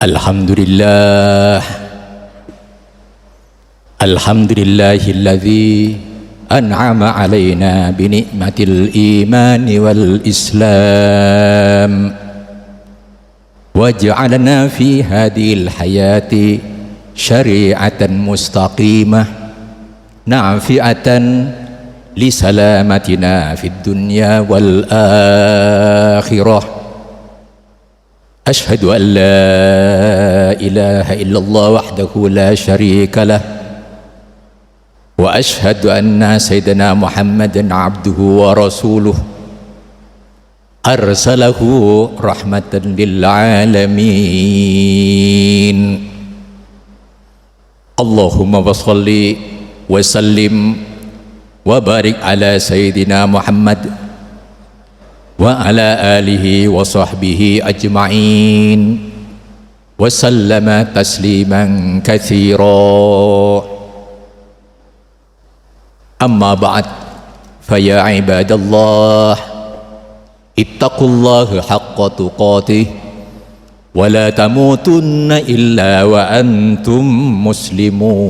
Alhamdulillah, alhamdulillahilladzi an'ama alaina bi ni'matil imani wal islam wa ja'alna fi hadhil hayati syari'atan mustaqimah nafi'atan li salamatina fid dunya wal akhirah. أشهد أن لا إله إلا الله وحده لا شريك له وأشهد أن سيدنا محمدا عبده ورسوله أرسله رحمة للعالمين. اللهم صل وسلم وبارك على سيدنا محمد wa ala alihi wa sahbihi ajma'in wa sallama tasliman katsira. Amma ba'd, fa ya ibadallah ittaqullaha haqqa tuqatih wa la tamutunna illa wa antum muslimun.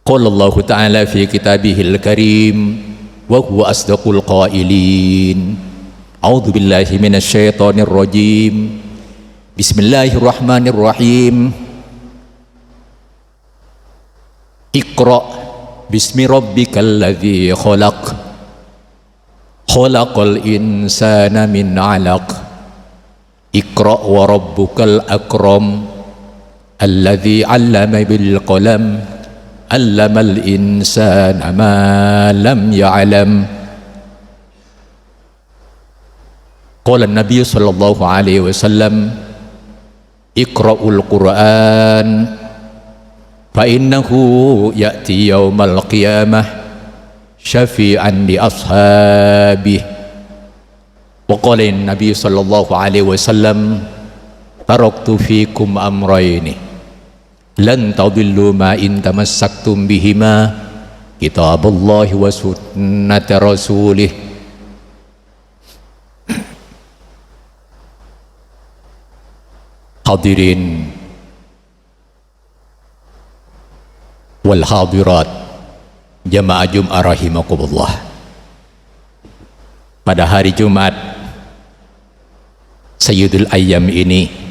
Qala Allah ta'ala fi kitabihil karim wa huwa asdaqul qailin. A'udzu billahi minasyaitonir rajim. Bismillahirrahmanirrahim. Iqra bismi rabbikal ladzi khalaq. Khalaqal insana min 'alaq. Iqra wa rabbukal akram. Alladzi 'allama bil qalam. Allamal insana ma lam ya'lam. Qala an-nabiy sallallahu alaihi wasallam, iqra'ul Qur'an fa innahu ya'ti yaumal qiyamah syafi'an li ashabihi. Wa qala an-nabiy sallallahu alaihi wasallam, taraktu fikum amrayni lan tadillu ma in tamassaktum bihima kitaballahi wa sunnata rasulih. Hadirin wal hadirat jamaah Jum'ah rahimakumullah. Pada hari Jumat Sayyidul Ayyam ini,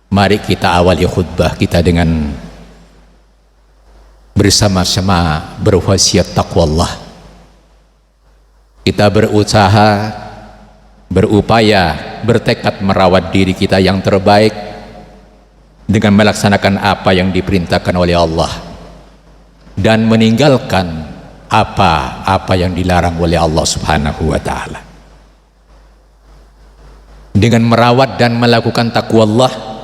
mari kita awali khutbah kita dengan bersama-sama berwasiat taqwallah. Kita berusaha, berupaya, bertekad merawat diri kita yang terbaik dengan melaksanakan apa yang diperintahkan oleh Allah dan meninggalkan apa yang dilarang oleh Allah Subhanahu wa ta'ala. Dengan merawat dan melakukan taqwallah,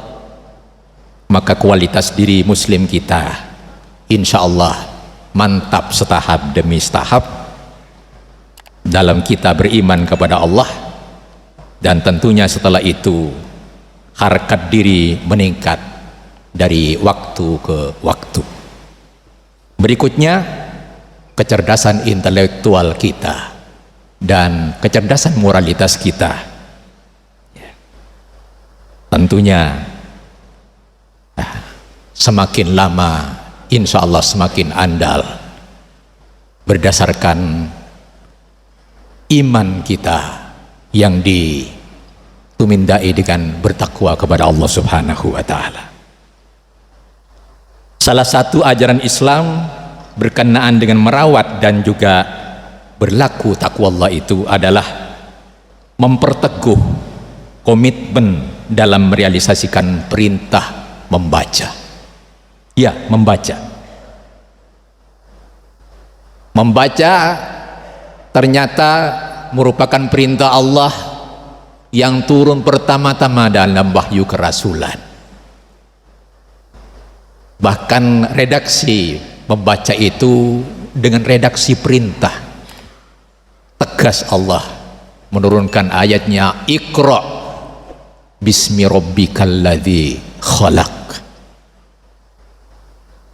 maka kualitas diri muslim kita insya Allah mantap setahap demi setahap dalam kita beriman kepada Allah, dan tentunya setelah itu harkat diri meningkat dari waktu ke waktu. Berikutnya, kecerdasan intelektual kita dan kecerdasan moralitas kita tentunya semakin lama insya Allah semakin andal berdasarkan iman kita yang ditumindai dengan bertakwa kepada Allah Subhanahu wa ta'ala. Salah satu ajaran Islam berkenaan dengan merawat dan juga berlaku takwa Allah itu adalah memperteguh komitmen dalam merealisasikan perintah membaca. Ya, membaca. Membaca ternyata merupakan perintah Allah yang turun pertama-tama dalam wahyu kerasulan. Bahkan redaksi membaca itu dengan redaksi perintah. Tegas Allah menurunkan ayatnya, Iqra bismi rabbikal ladzi khalaq.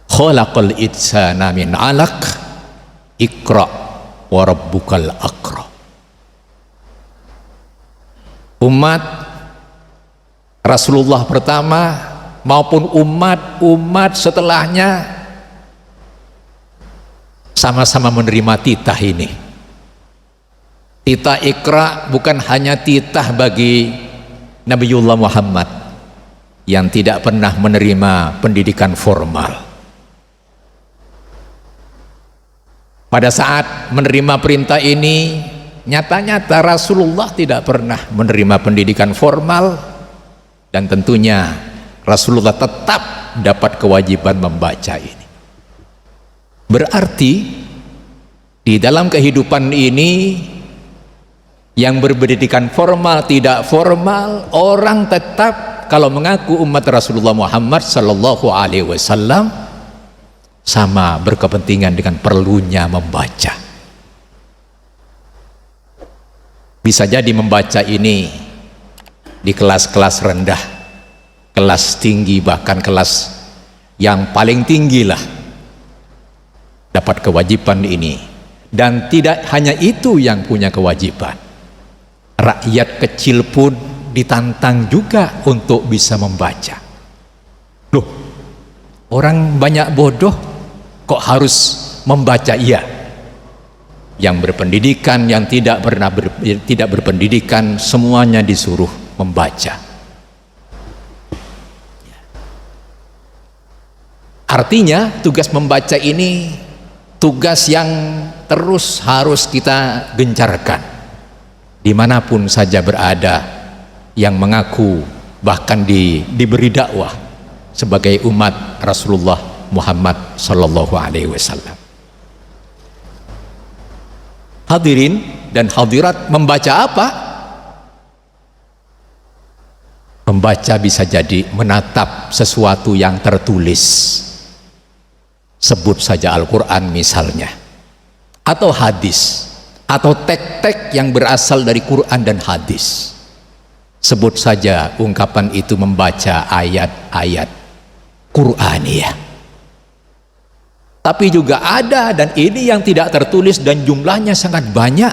Khalaqal insana min 'alaq. Iqra wa rabbukal akram. Umat Rasulullah pertama maupun umat setelahnya sama-sama menerima titah ini. Titah Iqra bukan hanya titah bagi Nabiullah Muhammad yang tidak pernah menerima pendidikan formal. Pada saat menerima perintah ini, nyata-nyata Rasulullah tidak pernah menerima pendidikan formal, dan tentunya Rasulullah tetap dapat kewajiban membaca ini. Berarti di dalam kehidupan ini yang berpendidikan formal tidak formal, orang tetap kalau mengaku umat Rasulullah Muhammad sallallahu alaihi wasallam sama berkepentingan dengan perlunya membaca. Bisa jadi membaca ini di kelas-kelas rendah, kelas tinggi, bahkan kelas yang paling tinggi lah dapat kewajiban ini. Dan tidak hanya itu yang punya kewajiban, rakyat kecil pun ditantang juga untuk bisa membaca. Loh, orang banyak bodoh kok harus membaca? Iya, yang berpendidikan, yang tidak berpendidikan, semuanya disuruh membaca. Artinya tugas membaca ini tugas yang terus harus kita gencarkan dimanapun saja berada, yang mengaku bahkan diberi dakwah sebagai umat Rasulullah Muhammad sallallahu alaihi wasallam. Hadirin dan hadirat, membaca apa? Membaca bisa jadi menatap sesuatu yang tertulis. Sebut saja Al-Quran misalnya, atau hadis, atau teks-teks yang berasal dari Quran dan hadis. Sebut saja ungkapan itu membaca ayat-ayat Qur'aniyah. Tapi juga ada, dan ini yang tidak tertulis dan jumlahnya sangat banyak,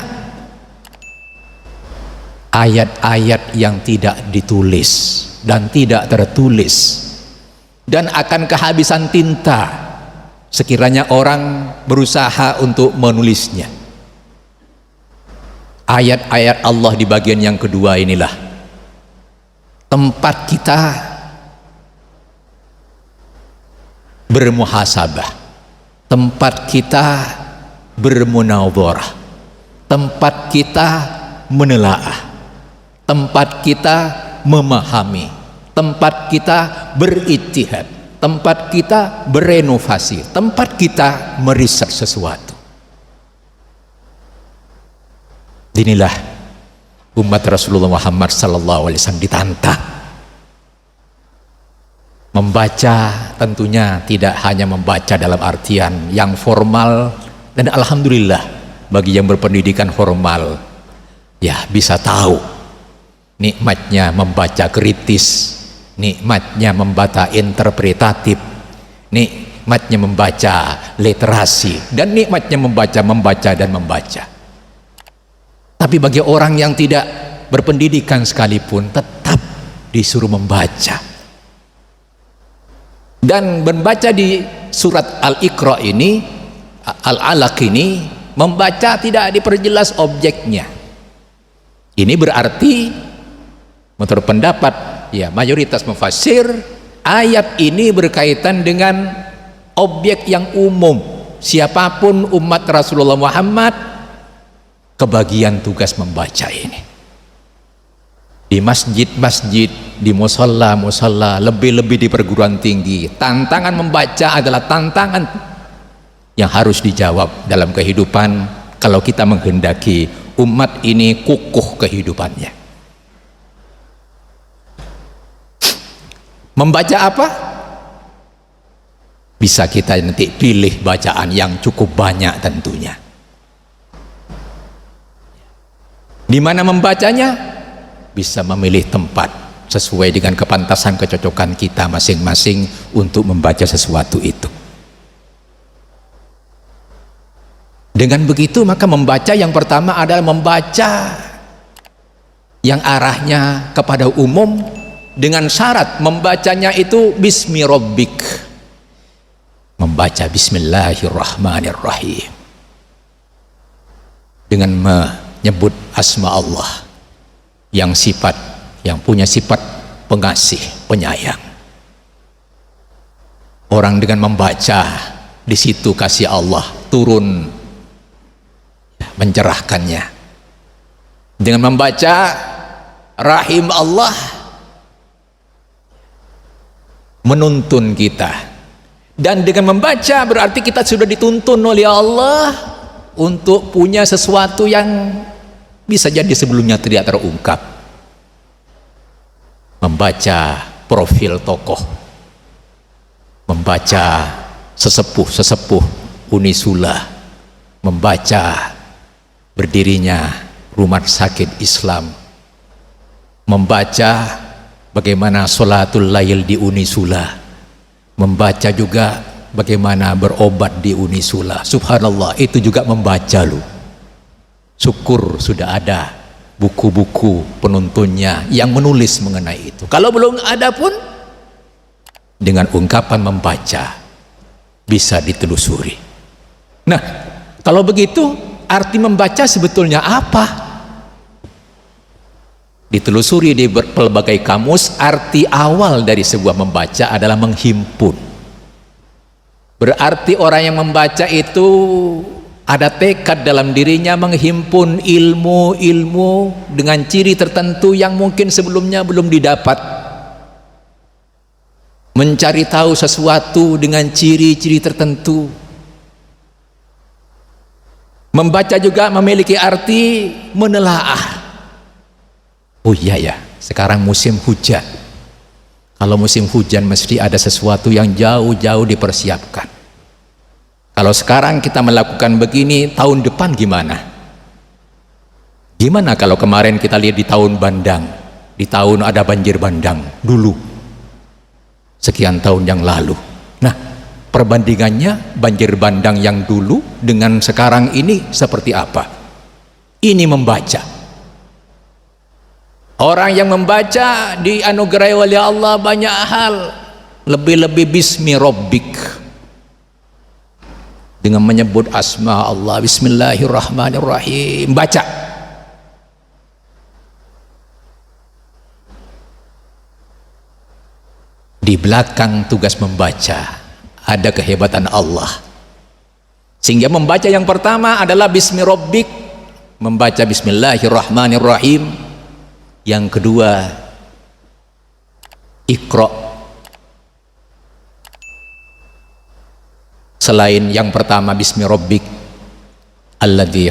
ayat-ayat yang tidak ditulis dan tidak tertulis, dan akan kehabisan tinta sekiranya orang berusaha untuk menulisnya. Ayat-ayat Allah di bagian yang kedua inilah tempat kita bermuhasabah, tempat kita bermunadharah, tempat kita menelaah, tempat kita memahami, tempat kita berijtihad, tempat kita berenovasi, tempat kita meriset sesuatu. Inilah umat Rasulullah Muhammad sallallahu alaihi wasallam ditantang membaca. Tentunya tidak hanya membaca dalam artian yang formal, dan alhamdulillah bagi yang berpendidikan formal ya bisa tahu nikmatnya membaca kritis, nikmatnya membaca interpretatif, nikmatnya membaca literasi, dan nikmatnya membaca dan membaca. Tapi bagi orang yang tidak berpendidikan sekalipun tetap disuruh membaca. Dan membaca di surat Al-Iqra ini, Al-Alaq ini, membaca tidak diperjelas objeknya. Ini berarti menurut pendapat ya mayoritas mufassir, ayat ini berkaitan dengan objek yang umum. Siapapun umat Rasulullah Muhammad kebagian tugas membaca ini. Di masjid-masjid, di musalla-musalla, lebih-lebih di perguruan tinggi, tantangan membaca adalah tantangan yang harus dijawab dalam kehidupan kalau kita menghendaki umat ini kukuh kehidupannya. Membaca apa? Bisa kita nanti pilih bacaan yang cukup banyak tentunya. Di mana membacanya? Bisa memilih tempat sesuai dengan kepantasan kecocokan kita masing-masing untuk membaca sesuatu itu. Dengan begitu maka membaca yang pertama adalah membaca yang arahnya kepada umum, dengan syarat membacanya itu bismi rabbik, membaca bismillahirrahmanirrahim dengan menyebut asma Allah yang punya sifat pengasih, penyayang. Orang dengan membaca di situ kasih Allah turun mencerahkannya. Dengan membaca rahim Allah menuntun kita, dan dengan membaca berarti kita sudah dituntun oleh Allah untuk punya sesuatu yang bisa jadi sebelumnya tidak terungkap. Membaca profil tokoh, membaca sesepuh Unisula, membaca berdirinya rumah sakit Islam, membaca bagaimana sholatul lail di Unisula, membaca juga bagaimana berobat di Unisula. Subhanallah, itu juga membaca loh. Syukur sudah ada buku-buku penuntunnya yang menulis mengenai itu. Kalau belum ada pun, dengan ungkapan membaca bisa ditelusuri. Nah, kalau begitu arti membaca sebetulnya apa? Ditelusuri di berbagai kamus, arti awal dari sebuah membaca adalah menghimpun. Berarti orang yang membaca itu ada tekad dalam dirinya menghimpun ilmu-ilmu dengan ciri tertentu yang mungkin sebelumnya belum didapat. Mencari tahu sesuatu dengan ciri-ciri tertentu. Membaca juga memiliki arti menelaah. Oh iya ya, sekarang musim hujan. Kalau musim hujan mesti ada sesuatu yang jauh-jauh dipersiapkan. Kalau sekarang kita melakukan begini, tahun depan gimana? Gimana kalau kemarin kita lihat di tahun bandang, di tahun ada banjir bandang dulu, sekian tahun yang lalu. Nah, perbandingannya banjir bandang yang dulu dengan sekarang ini seperti apa? Ini membaca. Orang yang membaca dianugerahi oleh Allah banyak hal, lebih-lebih bismi rabbik, dengan menyebut asma Allah, bismillahirrahmanirrahim, baca. Di belakang tugas membaca ada kehebatan Allah, sehingga membaca yang pertama adalah bismi rabbik, membaca bismillahirrahmanirrahim. Yang kedua Iqra. Selain yang pertama bismi rabbik alladzi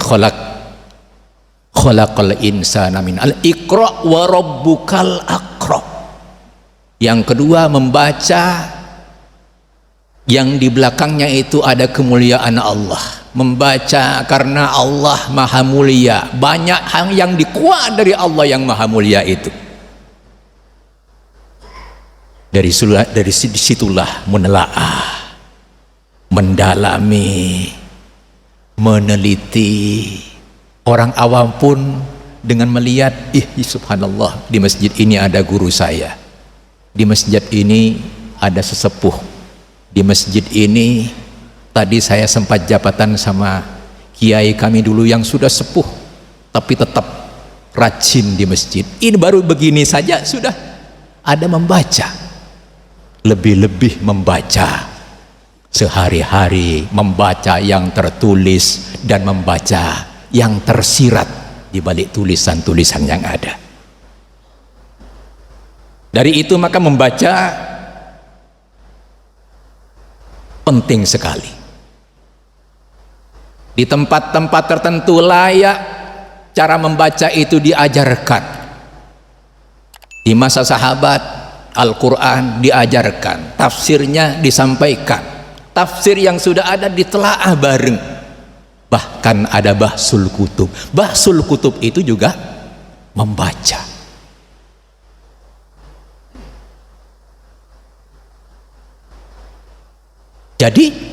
khalaqal insana min al-iqra wa rabbukal akram. Yang kedua membaca yang di belakangnya itu ada kemuliaan Allah. Membaca karena Allah maha mulia, banyak hal yang dikuat dari Allah yang maha mulia itu. Dari situlah menelaah, mendalami, meneliti. Orang awam pun dengan melihat, subhanallah, di masjid ini ada guru saya, di masjid ini ada sesepuh, di masjid ini tadi saya sempat jabatan sama kiai kami dulu yang sudah sepuh tapi tetap rajin di masjid. Ini baru begini saja sudah ada membaca. Lebih-lebih membaca sehari-hari, membaca yang tertulis dan membaca yang tersirat di balik tulisan-tulisan yang ada. Dari itu maka membaca penting sekali. Di tempat-tempat tertentu layak cara membaca itu diajarkan. Di masa sahabat Al-Quran diajarkan, tafsirnya disampaikan, tafsir yang sudah ada ditelaah bareng. Bahkan ada bahsul kutub. Bahsul kutub itu juga membaca. Jadi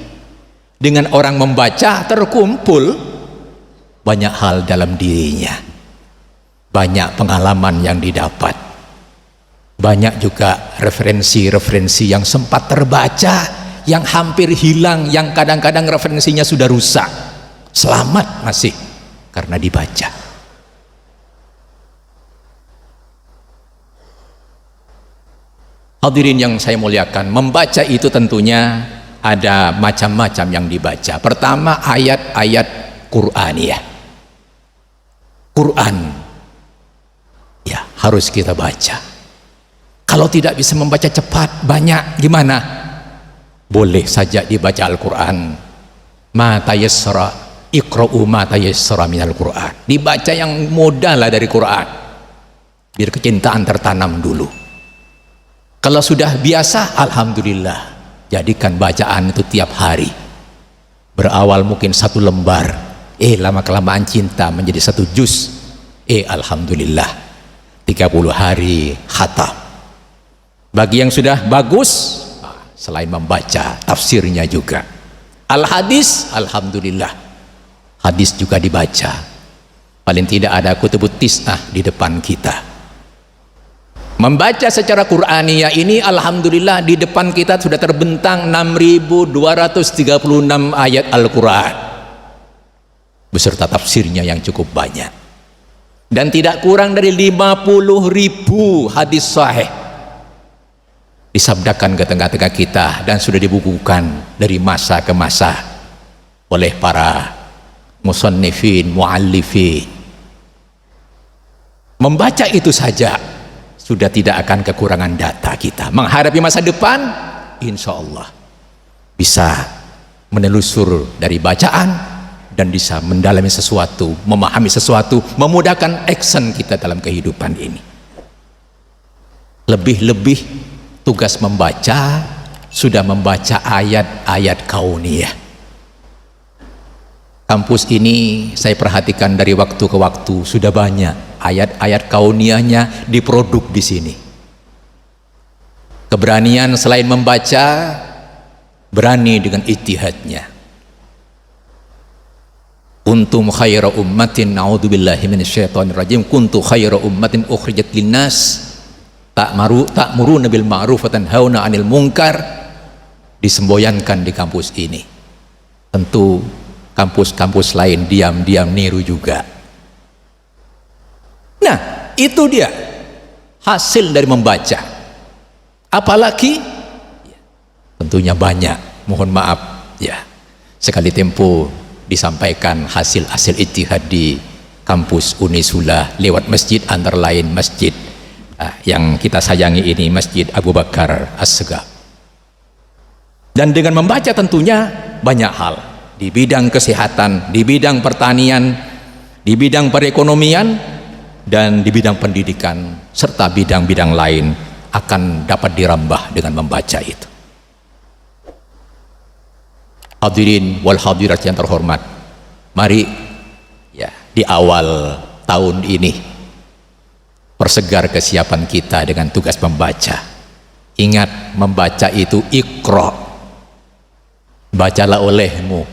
dengan orang membaca terkumpul banyak hal dalam dirinya, banyak pengalaman yang didapat, Banyak juga referensi-referensi yang sempat terbaca, yang hampir hilang, yang kadang-kadang referensinya sudah rusak. Selamat masih karena dibaca. Hadirin yang saya muliakan, membaca itu tentunya ada macam-macam yang dibaca. Pertama, ayat-ayat Qur'aniyah. Quran ya harus kita baca. Kalau tidak bisa membaca cepat, banyak, gimana? Boleh saja dibaca Al-Quran. Ma tayassara, iqra'u ma tayassara minal Quran. Dibaca yang mudah lah dari Quran, biar kecintaan tertanam dulu. Kalau sudah biasa, alhamdulillah, jadikan bacaan itu tiap hari. Berawal mungkin 1 lembar, lama-kelamaan cinta menjadi 1 juz, alhamdulillah 30 hari khatam. Bagi yang sudah bagus, selain membaca, tafsirnya juga. Al-hadis, alhamdulillah, hadis juga dibaca. Paling tidak ada kutubut tis'ah di depan kita. Membaca secara Qur'aniyah ini, alhamdulillah, di depan kita sudah terbentang 6.236 ayat Al-Quran beserta tafsirnya yang cukup banyak, dan tidak kurang dari 50.000 hadis sahih disabdakan ke tengah-tengah kita dan sudah dibukukan dari masa ke masa oleh para musannifin, muallifin. Membaca itu saja sudah tidak akan kekurangan data kita menghadapi masa depan. Insya Allah bisa menelusur dari bacaan dan bisa mendalami sesuatu, memahami sesuatu, memudahkan action kita dalam kehidupan ini. Lebih-lebih tugas membaca, sudah membaca ayat-ayat kauniyah. Kampus ini saya perhatikan dari waktu ke waktu sudah banyak ayat-ayat kauniyahnya diproduk di sini. Keberanian selain membaca, berani dengan ijtihadnya. Kuntum khaira ummatin, a'udzubillahi minasyaitonir rajim, kuntu khaira ummatin ukhrijat linnas ta'muruna bil ma'ruf wa tanhauna 'anil munkar, disemboyankan di kampus ini. Tentu kampus-kampus lain diam-diam niru juga. Nah, itu dia hasil dari membaca. Apalagi tentunya banyak, mohon maaf ya, sekali tempo disampaikan hasil-hasil ijtihad di kampus Unisula lewat masjid, antara lain masjid yang kita sayangi ini, Masjid Abu Bakar As-Segaf. Dan dengan membaca tentunya banyak hal di bidang kesehatan, di bidang pertanian, di bidang perekonomian, dan di bidang pendidikan, serta bidang-bidang lain akan dapat dirambah dengan membaca itu. Hadirin wal hadirat yang terhormat, mari ya di awal tahun ini persegar kesiapan kita dengan tugas membaca. Ingat, membaca itu iqra, bacalah olehmu.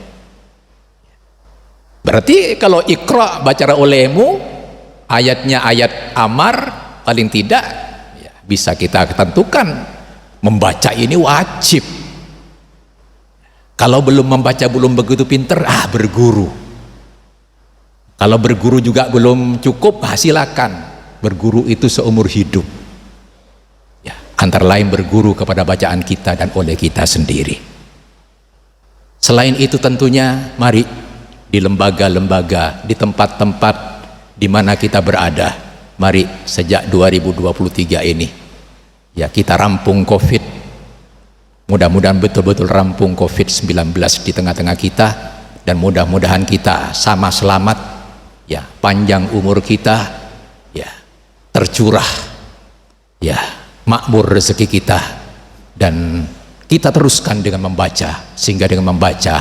Berarti kalau iqra, bacalah olehmu, ayatnya ayat amar, paling tidak ya, bisa kita tentukan membaca ini wajib. Kalau belum membaca, belum begitu pinter, berguru. Kalau berguru juga belum cukup, silakan. Berguru itu seumur hidup ya, antara lain berguru kepada bacaan kita dan oleh kita sendiri. Selain itu tentunya mari di lembaga-lembaga, di tempat-tempat di mana kita berada, mari sejak 2023 ini ya kita rampung COVID. Mudah-mudahan betul-betul rampung COVID-19 di tengah-tengah kita, dan mudah-mudahan kita sama selamat ya, panjang umur kita ya, tercurah ya, makmur rezeki kita, dan kita teruskan dengan membaca, sehingga dengan membaca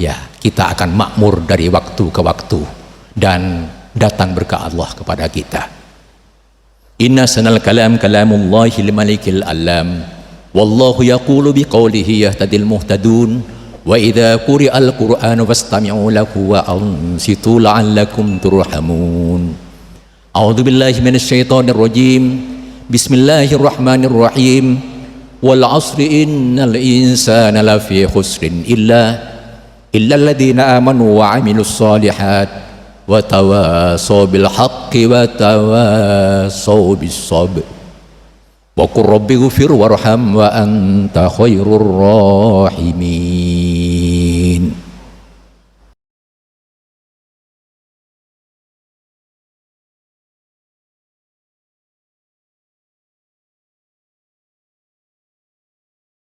ya kita akan makmur dari waktu ke waktu dan datang berkah Allah kepada kita. Inna sanal kalam kalamullahil malikil alam, wallahu yaqulu biqaulihi yahtadil muhtadun, wa idza quri'al qur'anu fastami'u lahu wa ansitu la'allakum turhamun. A'udzu billahi minasyaitonir rajim. Bismillahirrahmanirrahim. Wal 'asri innal insana lafi khusrin illa alladziina aamanu wa 'amilus shalihat wa tawassaw bil haqqi wa tawassaw bis sabr. Wa qur rabbighfir warham wa anta khairur rahimin.